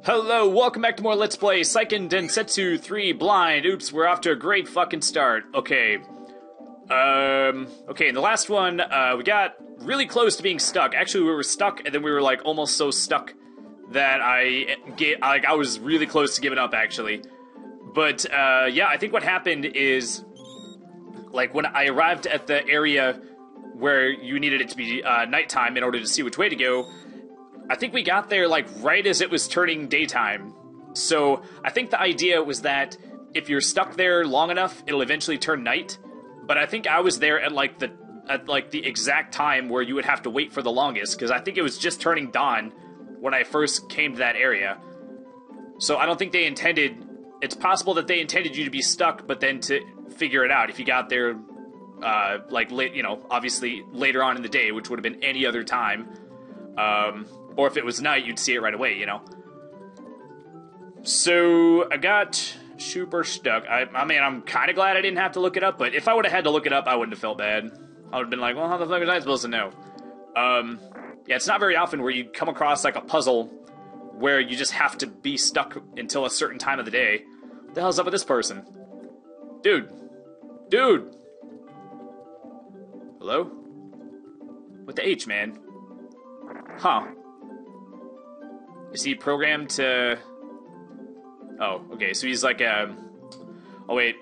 Hello, welcome back to more Let's Play Seiken Densetsu 3 Blind. Oops, we're off to a great fucking start. Okay. Okay, in the last one, we got really close to being stuck. Actually, we were stuck, and then we were, like, almost so stuck that I was really close to giving up, actually. But, yeah, I think what happened is, like, when I arrived at the area where you needed it to be, nighttime in order to see which way to go, I think we got there, like, right as it was turning daytime. So, I think the idea was that if you're stuck there long enough, it'll eventually turn night. But I think I was there at, the exact time where you would have to wait for the longest, because I think it was just turning dawn when I first came to that area. So, I don't think they intended... It's possible that they intended you to be stuck, but then to figure it out if you got there, obviously later on in the day, which would have been any other time. Or if it was night, you'd see it right away, you know? So, I got super stuck. I mean, I'm kind of glad I didn't have to look it up, but if I would have had to look it up, I wouldn't have felt bad. I would have been like, well, how the fuck was I supposed to know? Yeah, it's not very often where you come across, like, a puzzle where you just have to be stuck until a certain time of the day. What the hell's up with this person? Dude. Dude! Hello? What the H, man? Huh. Is he programmed to... Oh, okay, so he's like Oh, wait.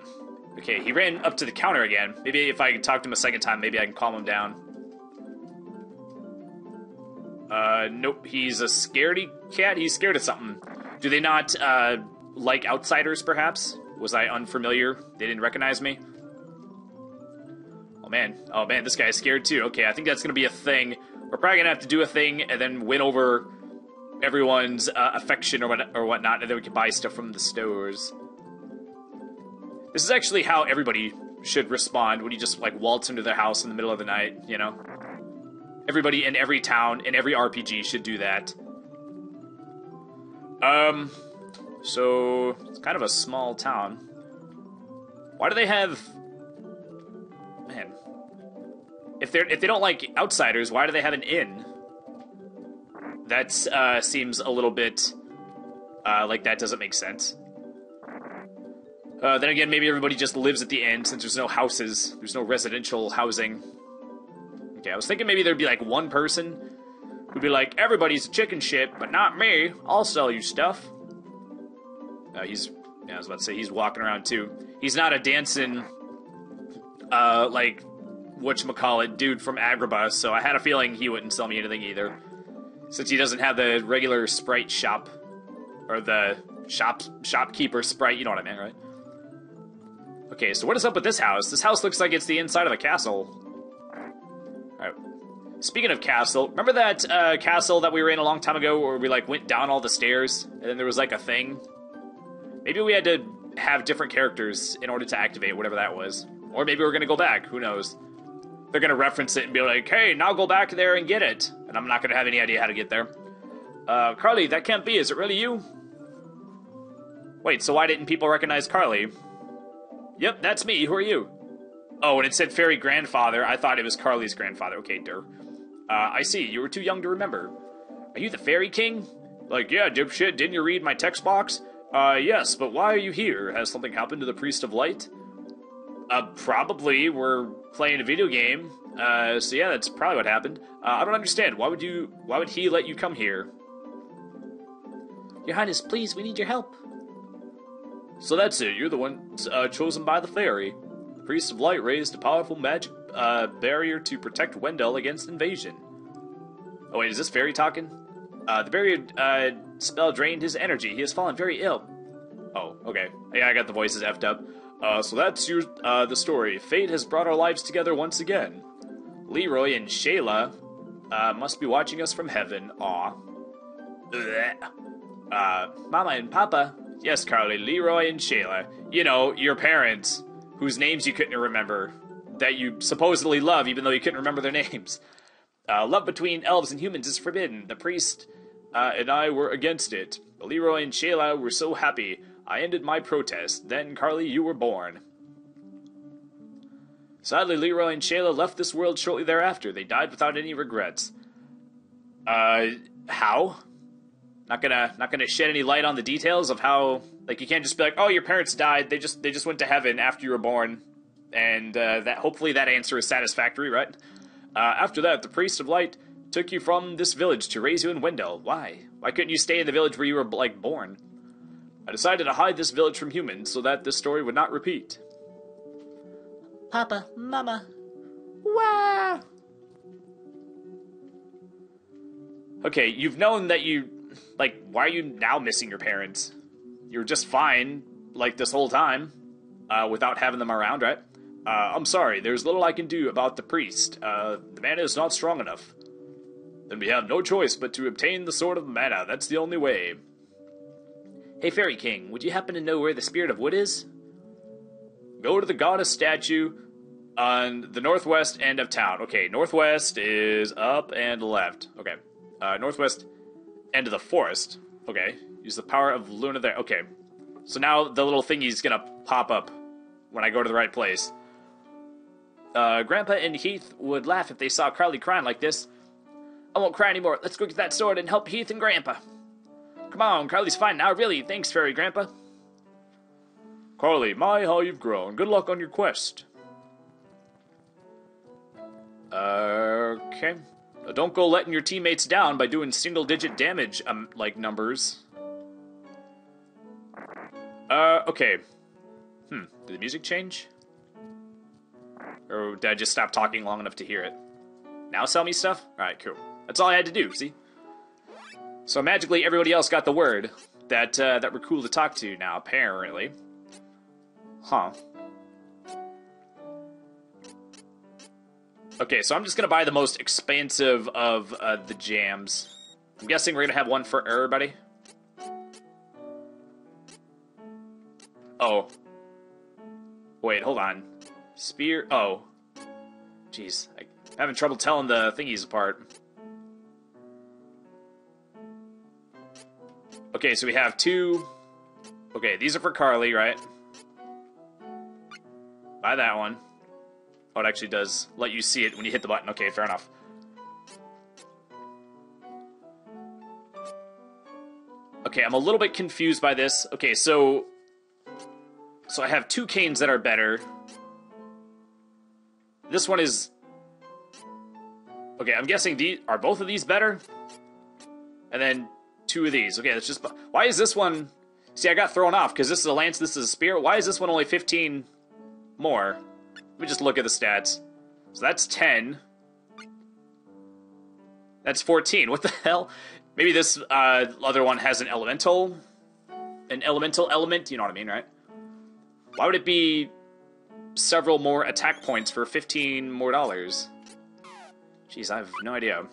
Okay, he ran up to the counter again. Maybe if I can talk to him a second time, maybe I can calm him down. Nope, he's a scaredy cat. He's scared of something. Do they not, like outsiders, perhaps? Was I unfamiliar? They didn't recognize me? Oh, man. Oh, man, this guy's scared, too. Okay, I think that's gonna be a thing. We're probably gonna have to do a thing and then win over everyone's affection or whatnot, and then we can buy stuff from the stores. This is actually how everybody should respond when you just, like, waltz into their house in the middle of the night, you know? Everybody in every town, in every RPG should do that. So, it's kind of a small town. Why do they have... Man. If they don't like outsiders, why do they have an inn? That seems a little bit like that doesn't make sense. Then again, maybe everybody just lives at the inn since there's no houses. There's no residential housing. Okay, I was thinking maybe there'd be like one person who'd be like, everybody's a chicken shit, but not me. I'll sell you stuff. I was about to say, he's walking around too. He's not a dancing, whatchamacallit, dude from Agrabah, so I had a feeling he wouldn't sell me anything either. Since he doesn't have the regular sprite shop, or the shopkeeper sprite, you know what I mean, right? Okay, so what is up with this house? This house looks like it's the inside of a castle. Alright. Speaking of castle, remember that castle that we were in a long time ago where we, like, went down all the stairs, and then there was, like, a thing? Maybe we had to have different characters in order to activate whatever that was. Or maybe we're gonna go back, who knows? They're gonna reference it and be like, hey, now go back there and get it. And I'm not gonna have any idea how to get there. Carly, that can't be, is it really you? Wait, so why didn't people recognize Carly? Yep, that's me, who are you? Oh, and it said fairy grandfather, I thought it was Carly's grandfather, okay, I see, you were too young to remember. Are you the fairy king? Like, yeah, dipshit, didn't you read my text box? Yes, but why are you here? Has something happened to the Priest of Light? Probably. We're playing a video game. So yeah, that's probably what happened. I don't understand. Why would he let you come here? Your Highness, please, we need your help. So that's it. You're the one chosen by the fairy. The Priest of Light raised a powerful magic barrier to protect Wendell against invasion. Oh wait, is this fairy talking? The barrier spell drained his energy. He has fallen very ill. Oh, okay. Yeah, I got the voices effed up. So that's the story. Fate has brought our lives together once again. Leroy and Shayla must be watching us from heaven. Aw. Mama and Papa. Yes, Carly, Leroy and Shayla. You know, your parents, whose names you couldn't remember, that you supposedly love even though you couldn't remember their names. Love between elves and humans is forbidden. The priest and I were against it. Leroy and Shayla were so happy. I ended my protest. Then, Carly, you were born. Sadly, Leroy and Shayla left this world shortly thereafter. They died without any regrets. How? Not gonna shed any light on the details of how, like, you can't just be like, oh, your parents died, they just went to heaven after you were born, and that hopefully that answer is satisfactory, right? After that, the priest of light took you from this village to raise you in Wendell. Why? Why couldn't you stay in the village where you were, like, born? I decided to hide this village from humans so that this story would not repeat. Papa, Mama. Wah! Okay, you've known that you... Like, why are you now missing your parents? You were just fine, like, this whole time, without having them around, right? I'm sorry, there's little I can do about the priest. The mana is not strong enough. Then we have no choice but to obtain the Sword of Mana. That's the only way. Hey, Fairy King, would you happen to know where the Spirit of Wood is? Go to the goddess statue on the northwest end of town. Okay, northwest is up and left. Okay, northwest end of the forest. Okay, use the power of Luna there. Okay, so now the little thingy's gonna pop up when I go to the right place. Grandpa and Heath would laugh if they saw Carly crying like this. I won't cry anymore. Let's go get that sword and help Heath and Grandpa. Come on, Carly's fine now, really. Thanks, Fairy Grandpa. Carly, my, how you've grown. Good luck on your quest. Okay. Don't go letting your teammates down by doing single-digit damage, like, numbers. Okay. Did the music change? Or did I just stop talking long enough to hear it? Now sell me stuff? Alright, cool. That's all I had to do, see? So magically everybody else got the word that we're cool to talk to now, apparently. Huh. Okay, so I'm just gonna buy the most expansive of the jams. I'm guessing we're gonna have one for everybody. Oh. Wait, hold on. Spear... Oh. Jeez. I'm having trouble telling the thingies apart. Okay, so we have two... Okay, these are for Carly, right? Buy that one. Oh, it actually does let you see it when you hit the button. Okay, fair enough. Okay, I'm a little bit confused by this. Okay, so I have two canes that are better. This one is... Okay, I'm guessing are both of these better? And then two of these. Okay, that's just... Why is this one... See, I got thrown off because this is a lance, this is a spear. Why is this one only 15 more? Let me just look at the stats. So that's 10. That's 14. What the hell? Maybe this other one has an elemental element. You know what I mean, right? Why would it be several more attack points for $15 more? Jeez, I have no idea.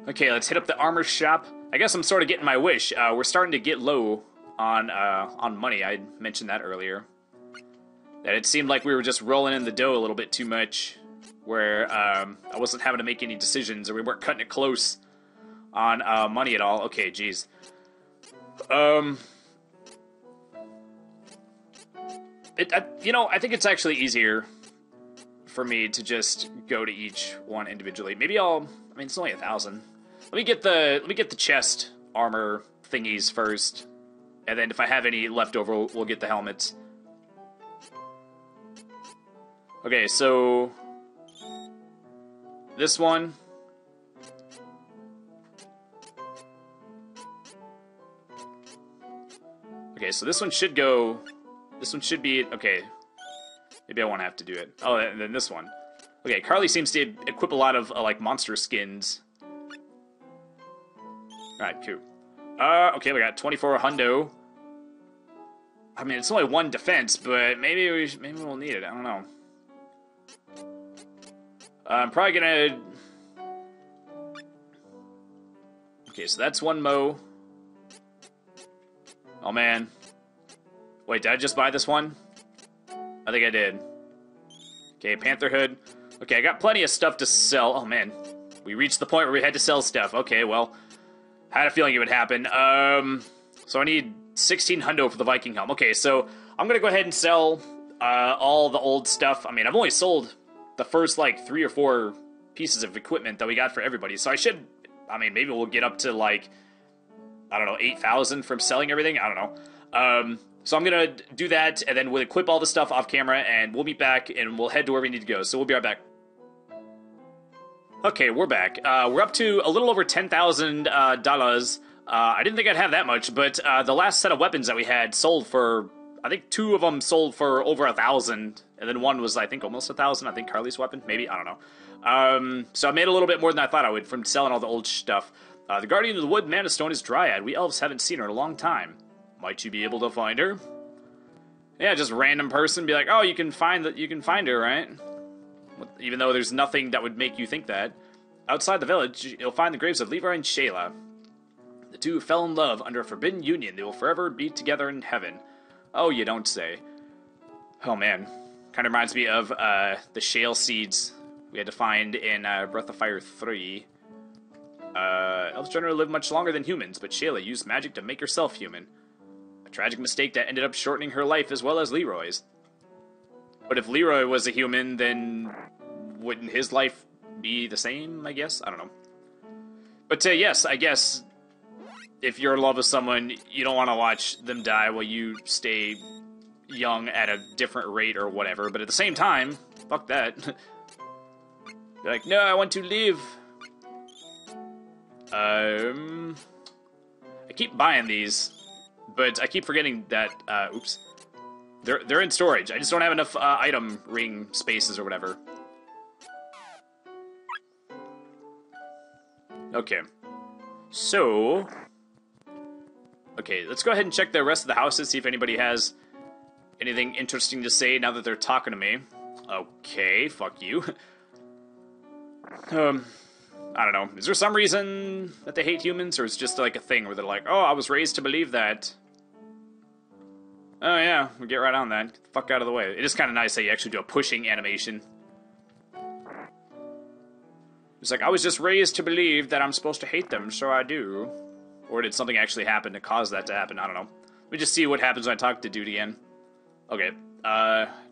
Okay, let's hit up the armor shop. I guess I'm sort of getting my wish. We're starting to get low on money. I mentioned that earlier. That it seemed like we were just rolling in the dough a little bit too much, where I wasn't having to make any decisions, or we weren't cutting it close on money at all. Okay, geez. You know, I think it's actually easier for me to just go to each one individually. Maybe I mean, it's only 1,000. Let me get the chest armor thingies first, and then if I have any left over, we'll get the helmets. Okay, so this one. Okay, so this one should go. This one should be okay. Maybe I won't have to do it. Oh, and then this one. Okay, Carly seems to equip a lot of like monster skins. All right, cool. Okay, we got 24 hundo. I mean, it's only one defense, but maybe we'll need it. I don't know. I'm probably gonna... Okay, so that's one mo. Oh, man. Wait, did I just buy this one? I think I did. Okay, Panther Hood. Okay, I got plenty of stuff to sell. Oh, man. We reached the point where we had to sell stuff. Okay, well, I had a feeling it would happen. So I need 16 hundo for the Viking helm. Okay, so I'm gonna go ahead and sell all the old stuff. I mean, I've only sold the first, like, 3 or 4 pieces of equipment that we got for everybody, so I should I mean, maybe we'll get up to, like, I don't know, 8,000 from selling everything? I don't know. So I'm gonna do that, and then we'll equip all the stuff off camera, and we'll meet back, and we'll head to where we need to go. So we'll be right back. Okay, we're back. We're up to a little over $10,000. I didn't think I'd have that much, but the last set of weapons that we had sold for, I think 2 of them sold for over 1,000, and then 1 was, I think, almost 1,000. I think Carly's weapon, maybe, I don't know. So I made a little bit more than I thought I would from selling all the old stuff. The Guardian of the Wood, Mana Stone, is Dryad. We elves haven't seen her in a long time. Might you be able to find her? Yeah, just random person be like, oh, you can find her, right? Even though there's nothing that would make you think that. Outside the village, you'll find the graves of Levi and Shayla. The two fell in love under a forbidden union. They will forever be together in heaven. Oh, you don't say. Oh, man. Kind of reminds me of the shale seeds we had to find in Breath of Fire 3. Elves generally live much longer than humans, but Shayla used magic to make herself human. A tragic mistake that ended up shortening her life as well as Leroy's. But if Leroy was a human, then wouldn't his life be the same, I guess? I don't know. But yes, I guess if you're in love with someone, you don't want to watch them die while you stay young at a different rate or whatever. But at the same time, fuck that. You're like, no, I want to live. I keep buying these, but I keep forgetting that, oops. They're in storage. I just don't have enough item ring spaces or whatever. Okay. So... Okay, let's go ahead and check the rest of the houses, see if anybody has anything interesting to say now that they're talking to me. Okay, fuck you. I don't know. Is there some reason that they hate humans, or is it just like a thing where they're like, oh, I was raised to believe that. Oh yeah, we'll get right on that. Get the fuck out of the way. It is kind of nice that you actually do a pushing animation. It's like, I was just raised to believe that I'm supposed to hate them, so I do. Or did something actually happen to cause that to happen? I don't know. Let me just see what happens when I talk to dude again. Okay,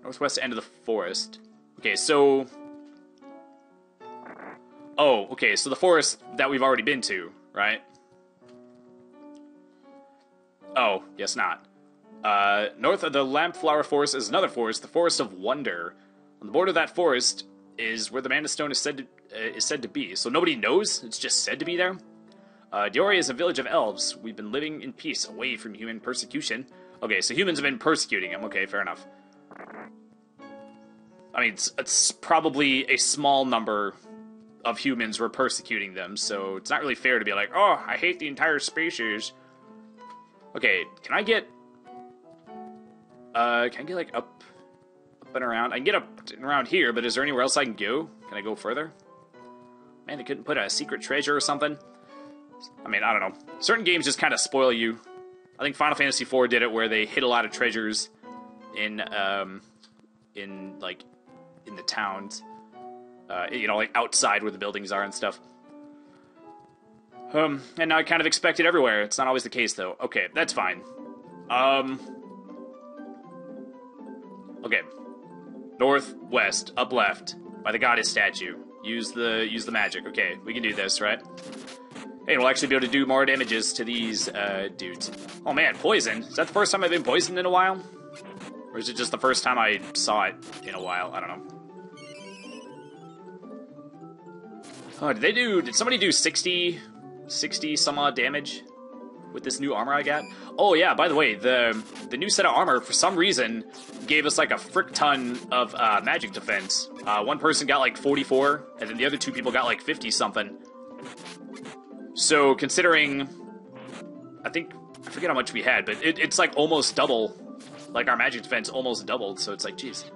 northwest end of the forest. Okay, so... Oh, okay, so the forest that we've already been to, right? Oh, guess not. North of the Lampflower Forest is another forest, the Forest of Wonder. On the border of that forest is where the Mana Stone is said to be. So nobody knows, it's just said to be there. Diori is a village of elves. We've been living in peace, away from human persecution. Okay, so humans have been persecuting them. Okay, fair enough. I mean, it's probably a small number of humans were persecuting them, so it's not really fair to be like, oh, I hate the entire species. Okay, can I get like up and around? I can get up and around here, but is there anywhere else I can go? Can I go further? Man, they couldn't put a secret treasure or something? I mean, I don't know. Certain games just kind of spoil you. I think Final Fantasy IV did it where they hid a lot of treasures in the towns. You know, like outside where the buildings are and stuff. And now I kind of expect it everywhere. It's not always the case, though. Okay, that's fine. Okay. Northwest, up left, by the goddess statue. Use the magic. Okay, we can do this, right? Hey, we'll actually be able to do more damages to these dudes. Oh man, poison. Is that the first time I've been poisoned in a while? Or is it just the first time I saw it in a while? I don't know. Oh, did somebody do 60 some odd damage with this new armor I got? Oh yeah, by the way, the new set of armor, for some reason, gave us like a frick ton of magic defense. One person got like 44, and then the other 2 people got like 50 something. So considering, I forget how much we had, but it's like almost double. Like our magic defense almost doubled, so it's like, jeez.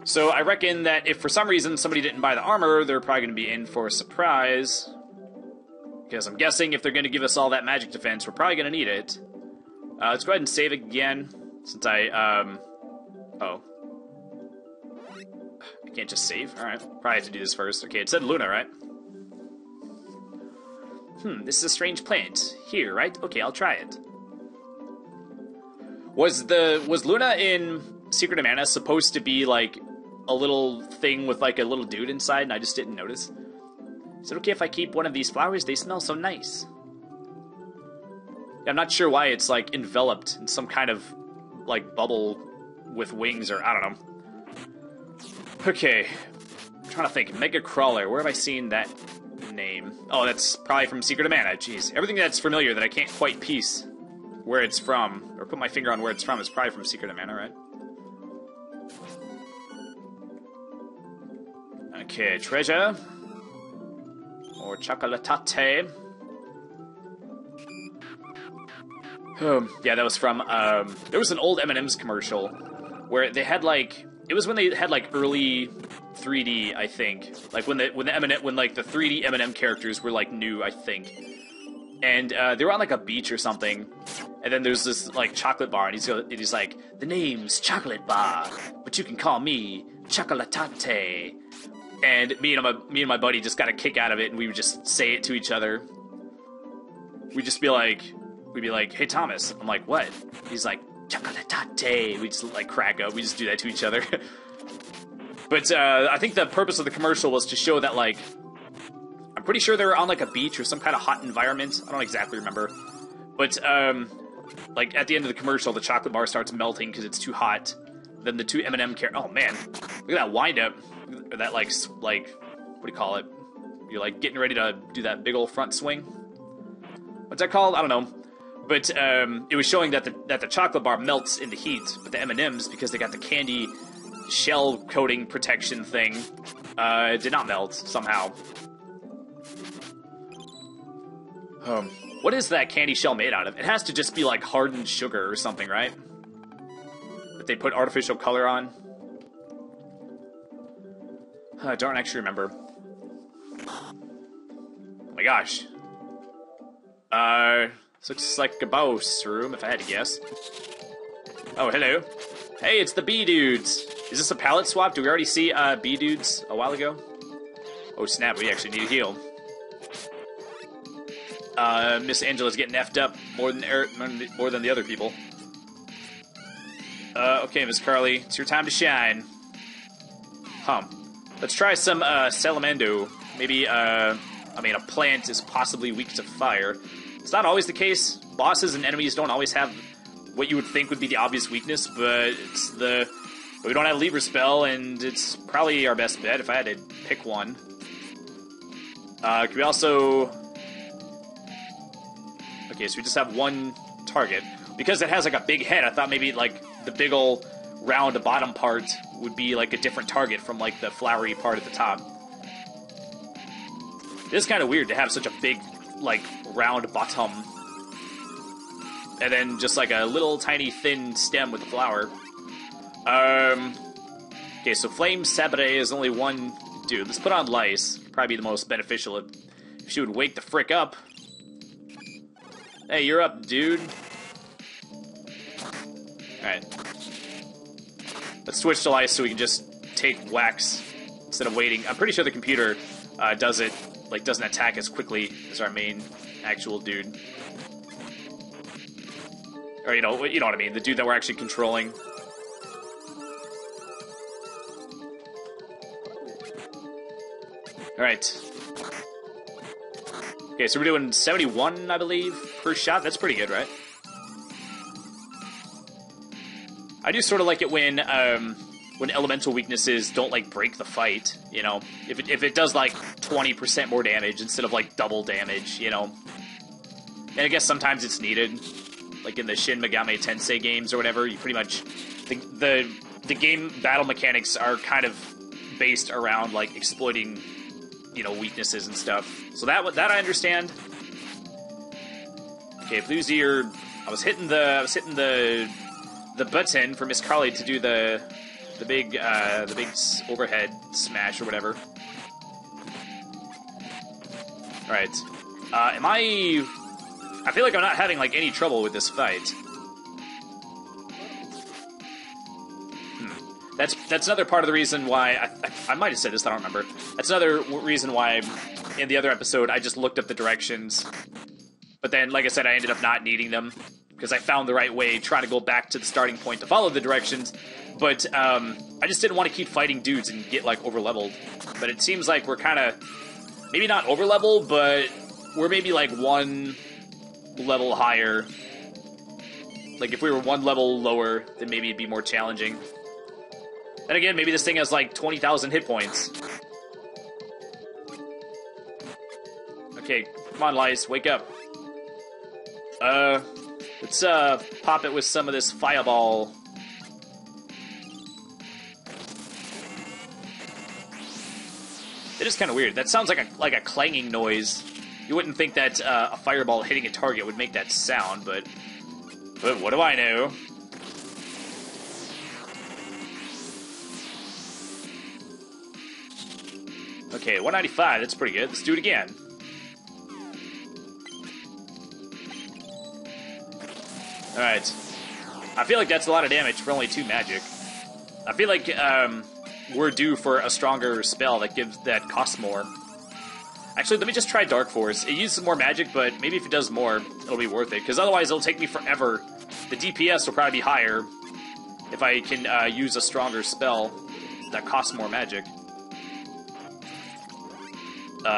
So I reckon that if for some reason somebody didn't buy the armor, they're probably going to be in for a surprise. Because I'm guessing if they're going to give us all that magic defense, we're probably going to need it. Let's go ahead and save again, since I can't just save? Alright, probably have to do this first. Okay, it said Luna, right? This is a strange plant. Here, right? Okay, I'll try it. Was Luna in Secret of Mana supposed to be, like, a little thing with, like, a little dude inside, and I just didn't notice? Is it okay if I keep one of these flowers? They smell so nice. Yeah, I'm not sure why it's, like, enveloped in some kind of, like, bubble with wings, or I don't know. Okay. I'm trying to think. Mega Crawler. Where have I seen that name? Oh, that's probably from Secret of Mana. Jeez. Everything that's familiar that I can't quite piece where it's from, or put my finger on where it's from, is probably from Secret of Mana, right? Okay, treasure. Or Chocola-ta-tay. Yeah, that was from, there was an old M&M's commercial where they had, like, it was when they had, like, early 3D, I think. Like, when the like, the 3D M&M characters were, like, new, I think. And, they were on, like, a beach or something. And then there's this, like, chocolate bar, and he's like, the name's Chocolate Bar, but you can call me Chocola-ta-tay. And me and my buddy just got a kick out of it, and we would just say it to each other. We'd be like, hey, Thomas. I'm like, what? He's like, Chocola-ta-tay. We just, like, crack up. We just do that to each other. But, I think the purpose of the commercial was to show that, like, I'm pretty sure they were on, like, a beach or some kind of hot environment. I don't exactly remember. But, like, at the end of the commercial, the chocolate bar starts melting because it's too hot. Then the two M&M oh, man. Look at that wind-up. Or that, like, what do you call it? You're, like, getting ready to do that big old front swing. What's that called? I don't know. But, it was showing that the chocolate bar melts in the heat, but the M&Ms, because they got the candy shell coating protection thing, did not melt, somehow. What is that candy shell made out of? It has to just be, like, hardened sugar or something, right? That they put artificial color on. I don't actually remember. Oh my gosh. This looks like a boss room, if I had to guess. Oh, hello. Hey, it's the bee dudes. Is this a palette swap? Did we already see bee dudes a while ago? Oh snap, we actually need a heal. Miss Angela's getting effed up more than the other people. Okay, Miss Carly, it's your time to shine. Let's try some Salamando. Maybe I mean, a plant is possibly weak to fire. It's not always the case. Bosses and enemies don't always have what you would think would be the obvious weakness, but we don't have Libra Spell, and it's probably our best bet if I had to pick one. Could we also... Okay, so we just have one target. Because it has, like, a big head, I thought maybe, like, the big ol' round bottom part would be, like, a different target from, like, the flowery part at the top. It is kind of weird to have such a big, like, round bottom. And then just, like, a little tiny thin stem with a flower. Okay, so Flame Sabre is only one dude. Let's put on Lice. Probably be the most beneficial if she would wake the frick up. Hey, you're up, dude. Alright. Let's switch to Lice so we can just take whacks instead of waiting. I'm pretty sure the computer doesn't attack as quickly as our main actual dude. Or, you know what I mean, the dude that we're actually controlling. Alright. Okay, so we're doing 71, I believe, per shot. That's pretty good, right? I do sort of like it when elemental weaknesses don't, like, break the fight, you know? If it does, like, 20% more damage instead of, like, double damage, you know? And I guess sometimes it's needed. Like in the Shin Megami Tensei games or whatever, you pretty much... The game battle mechanics are kind of based around, like, exploiting, you know, weaknesses and stuff. So that I understand. Okay, Blue's Ear... I was hitting the button for Miss Carly to do the big overhead smash or whatever. Alright. I feel like I'm not having, like, any trouble with this fight. That's another part of the reason why... I might have said this, I don't remember. That's another reason why, in the other episode, I just looked up the directions. But then, like I said, I ended up not needing them. Because I found the right way, trying to go back to the starting point to follow the directions. But, I just didn't want to keep fighting dudes and get, like, over-leveled. But it seems like we're kind of maybe not over level, but we're maybe like one level higher. Like if we were one level lower, then maybe it'd be more challenging. And again, maybe this thing has like 20,000 hit points. Okay, come on, Lice, wake up. Let's pop it with some of this fireball. It is kind of weird. That sounds like a clanging noise. You wouldn't think that a fireball hitting a target would make that sound, but what do I know? Okay, 195. That's pretty good. Let's do it again. All right. I feel like that's a lot of damage for only 2 magic. I feel like we're due for a stronger spell that costs more. Actually, let me just try Dark Force. It uses more magic, but maybe if it does more, it'll be worth it. Because otherwise, it'll take me forever. The DPS will probably be higher if I can use a stronger spell that costs more magic.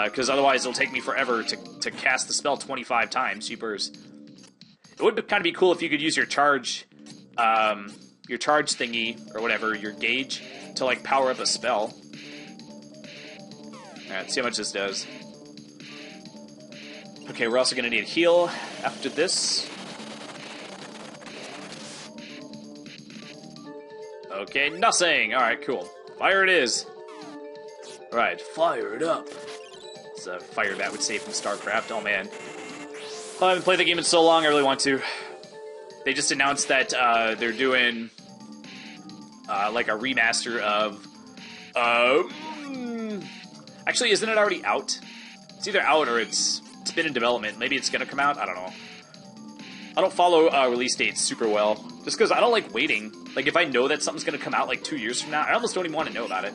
Because otherwise, it'll take me forever to cast the spell 25 times. Jeepers. It would kind of be cool if you could use your charge thingy, or whatever, your gauge, to, like, power up a spell. Alright, let's see how much this does. Okay, we're also going to need a heal after this. Okay, nothing! Alright, cool. Fire it is! Alright, fire it up! It's a fire bat would say from StarCraft. Oh, man. I haven't played the game in so long, I really want to. They just announced that they're doing like a remaster of... Actually, isn't it already out? It's either out or it's been in development. Maybe it's going to come out? I don't know. I don't follow release dates super well. Just because I don't like waiting. Like, if I know that something's going to come out like 2 years from now, I almost don't even want to know about it.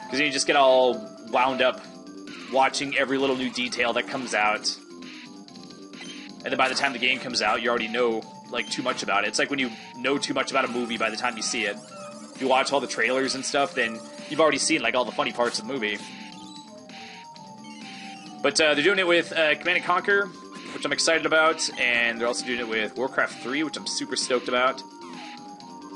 Because then you just get all wound up watching every little new detail that comes out. And then by the time the game comes out, you already know, like, too much about it. It's like when you know too much about a movie by the time you see it. If you watch all the trailers and stuff, then you've already seen, like, all the funny parts of the movie. But they're doing it with Command & Conquer, which I'm excited about, and they're also doing it with Warcraft 3, which I'm super stoked about.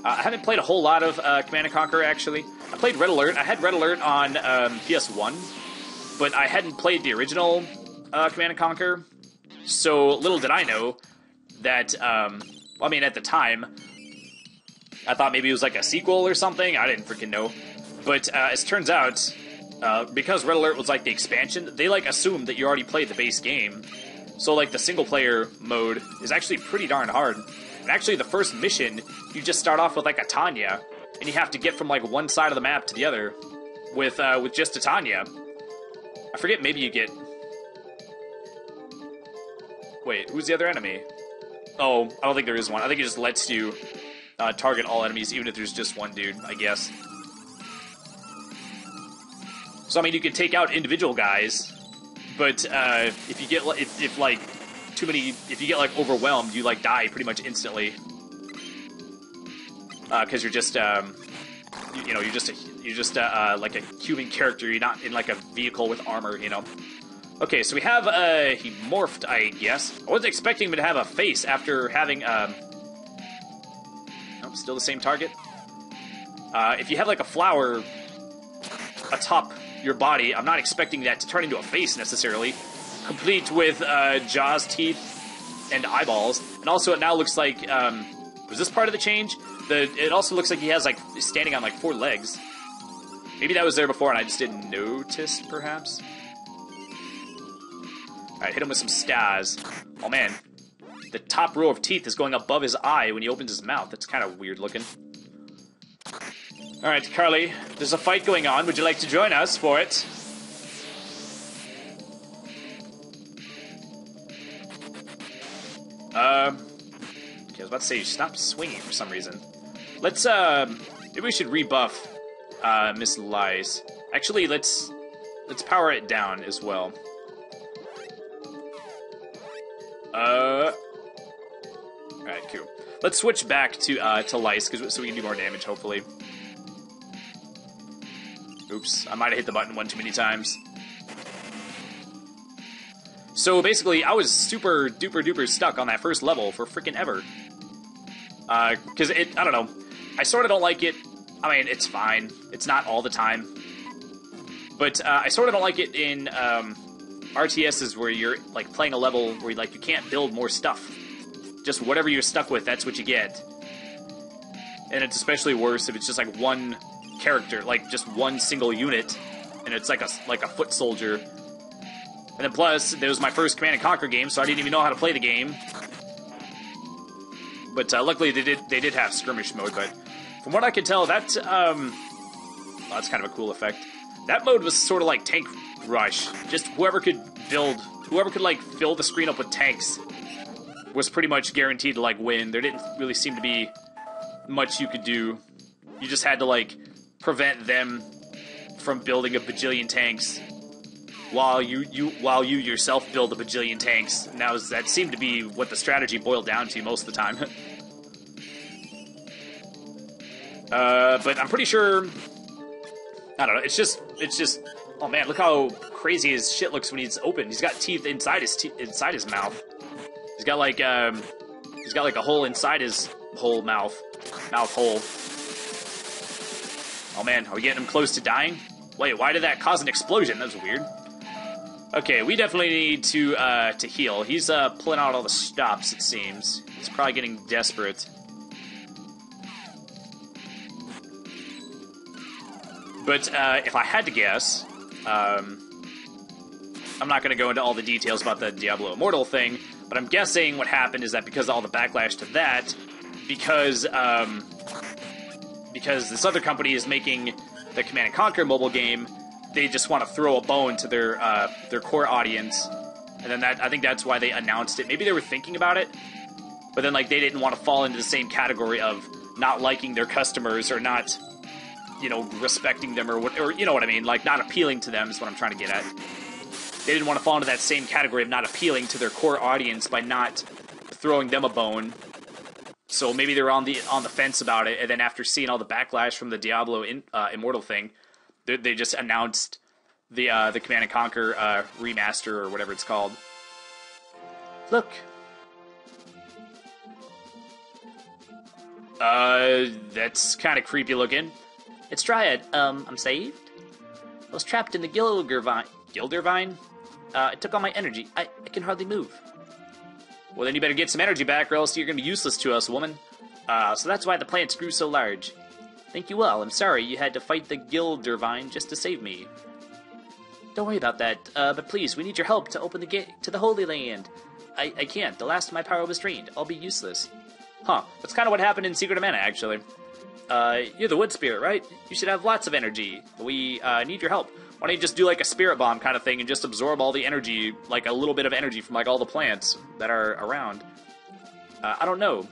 I haven't played a whole lot of Command & Conquer, actually. I played Red Alert. I had Red Alert on PS1, but I hadn't played the original Command & Conquer. So little did I know that, I mean, at the time, I thought maybe it was like a sequel or something. I didn't freaking know. But as it turns out, because Red Alert was like the expansion, they like assumed that you already played the base game. So like the single player mode is actually pretty darn hard. And actually the first mission, you just start off with like a Tanya, and you have to get from like one side of the map to the other with just a Tanya. I forget, maybe you get... Wait, who's the other enemy? Oh, I don't think there is one. I think it just lets you target all enemies, even if there's just one dude, I guess. So, I mean, you can take out individual guys, but if you get, if you get, like, overwhelmed, you, like, die pretty much instantly. Because you're just, you know, you're just like a human character. You're not in, like, a vehicle with armor, you know. Okay, so we have, he morphed, I guess. I wasn't expecting him to have a face after having, nope, still the same target. If you have, like, a flower atop your body, I'm not expecting that to turn into a face, necessarily. Complete with, jaws, teeth, and eyeballs. And also, it now looks like, was this part of the change? It also looks like he has, like, standing on, like, 4 legs. Maybe that was there before and I just didn't notice, perhaps? Alright, hit him with some stars. Oh, man. The top row of teeth is going above his eye when he opens his mouth. That's kind of weird looking. Alright, Carly. There's a fight going on. Would you like to join us for it? Okay, I was about to say you stopped swinging for some reason. Let's, maybe we should rebuff, Miss Lies. Actually, let's power it down as well. Alright, cool. Let's switch back to Lice, so we can do more damage, hopefully. Oops, I might have hit the button one too many times. So basically, I was super duper duper stuck on that first level for freaking ever. Because I don't know. I sort of don't like it. I mean, it's fine. It's not all the time. But I sort of don't like it in RTSs where you're like playing a level where you can't build more stuff. Just whatever you're stuck with, that's what you get. And it's especially worse if it's just like one character, like just one single unit, and it's like a foot soldier. And then plus, it was my first Command & Conquer game, so I didn't even know how to play the game. But luckily they did have skirmish mode. But from what I could tell, that well, that's kind of a cool effect. That mode was sort of like Tank Rush. Just whoever could like fill the screen up with tanks was pretty much guaranteed to like win. There didn't really seem to be much you could do. You just had to like prevent them from building a bajillion tanks while you yourself build a bajillion tanks. And that seemed to be what the strategy boiled down to most of the time. But I'm pretty sure, I don't know, it's just, oh man, look how crazy his shit looks when he's open. He's got teeth inside his mouth. He's got like a hole inside his whole mouth hole. Oh man, are we getting him close to dying? Wait, why did that cause an explosion? That was weird. Okay, we definitely need to heal. He's pulling out all the stops, it seems. He's probably getting desperate. But if I had to guess, I'm not going to go into all the details about the Diablo Immortal thing, but I'm guessing what happened is that because of all the backlash to that, because this other company is making the Command & Conquer mobile game, they just want to throw a bone to their core audience, and then I think that's why they announced it. Maybe they were thinking about it, but then like they didn't want to fall into the same category of not liking their customers or not, respecting them or you know what I mean, like not appealing to them is what I'm trying to get at. They didn't want to fall into that same category of not appealing to their core audience by not throwing them a bone. So maybe they were on the fence about it, and then after seeing all the backlash from the Diablo Immortal thing, they just announced the Command & Conquer remaster or whatever it's called. Look. That's kind of creepy looking. It's Dryad. I'm saved? I was trapped in the Gildervine? It took all my energy. I can hardly move. Well, then you better get some energy back, or else you're going to be useless to us, woman. So that's why the plants grew so large. Think you will. I'm sorry you had to fight the Gildervine just to save me. Don't worry about that, but please, we need your help to open the gate to the Holy Land. I can't. The last of my power was drained. I'll be useless. Huh. That's kind of what happened in Secret of Mana, actually. You're the wood spirit, right? You should have lots of energy. We need your help. Why don't you just do like a spirit bomb kind of thing and just absorb all the energy, like a little bit of energy from like all the plants that are around? I don't know.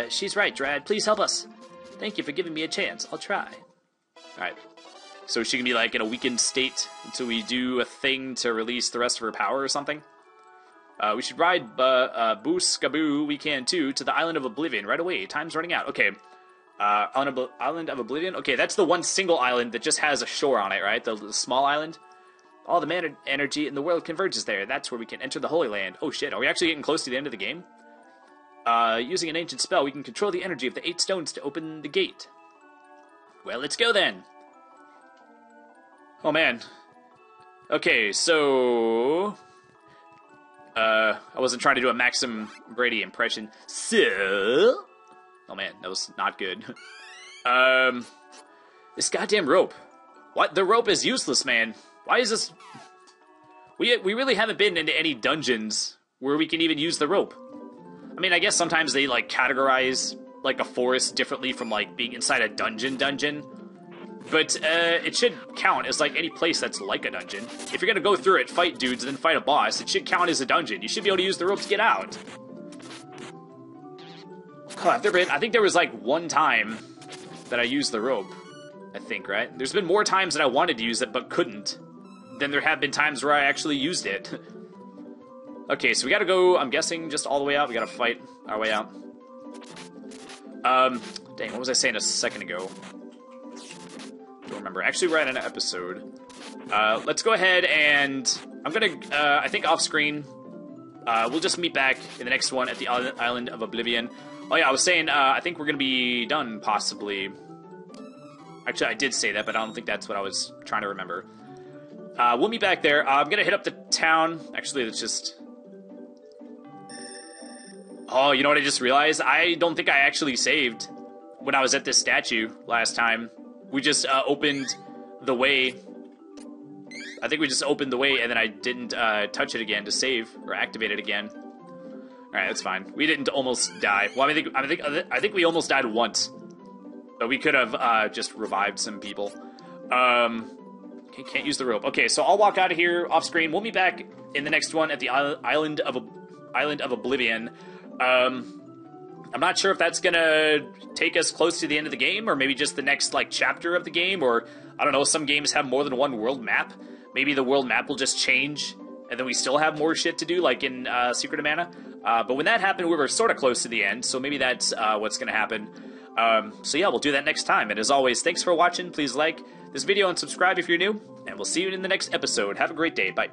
She's right, Drad. Please help us. Thank you for giving me a chance. I'll try. Alright. So she can be like in a weakened state until we do a thing to release the rest of her power or something? We should ride Boo-Skaboo, we can too, to the Island of Oblivion right away. Time's running out. Okay. Island of Oblivion? Okay, that's the one single island that just has a shore on it, right? The small island? All the mana energy in the world converges there. That's where we can enter the Holy Land. Oh shit, are we actually getting close to the end of the game? Using an ancient spell, we can control the energy of the 8 stones to open the gate. Well, let's go then. Oh man. Okay, so... I wasn't trying to do a Maxim Brady impression. So... Oh man, that was not good. This goddamn rope. What? The rope is useless, man. Why is this... We really haven't been into any dungeons where we can even use the rope. I mean, I guess sometimes they, like, categorize, like, a forest differently from, like, being inside a dungeon. But, it should count as, like, any place that's like a dungeon. If you're gonna go through it, fight dudes, and then fight a boss, it should count as a dungeon. You should be able to use the rope to get out. Oh, I think there was, like, one time that I used the rope. I think, right? There's been more times that I wanted to use it, but couldn't. Than there have been times where I actually used it. Okay, so we gotta go, I'm guessing, just all the way out. We gotta fight our way out. Dang, what was I saying a second ago? Don't remember. Actually, we're at an episode. Let's go ahead and I'm gonna, I think off screen, we'll just meet back in the next one at the Island of Oblivion. Oh yeah, I was saying, I think we're gonna be done, possibly. Actually, I did say that, but I don't think that's what I was trying to remember. We'll meet back there. I'm gonna hit up the town. Actually, it's just... Oh, you know what I just realized? I don't think I actually saved when I was at this statue last time. We just opened the way. I think we just opened the way, and then I didn't touch it again to save or activate it again. All right, that's fine. We didn't almost die. Well, I think we almost died once, but we could have just revived some people. Okay, can't use the rope. Okay, so I'll walk out of here off screen. We'll meet back in the next one at the Island of Oblivion. I'm not sure if that's gonna take us close to the end of the game, or maybe just the next, like, chapter of the game, or, I don't know, some games have more than one world map. Maybe the world map will just change, and then we still have more shit to do, like in Secret of Mana. But when that happened, we were sort of close to the end, so maybe that's what's gonna happen. So yeah, we'll do that next time, and as always, thanks for watching. Please like this video and subscribe if you're new, and we'll see you in the next episode. Have a great day. Bye.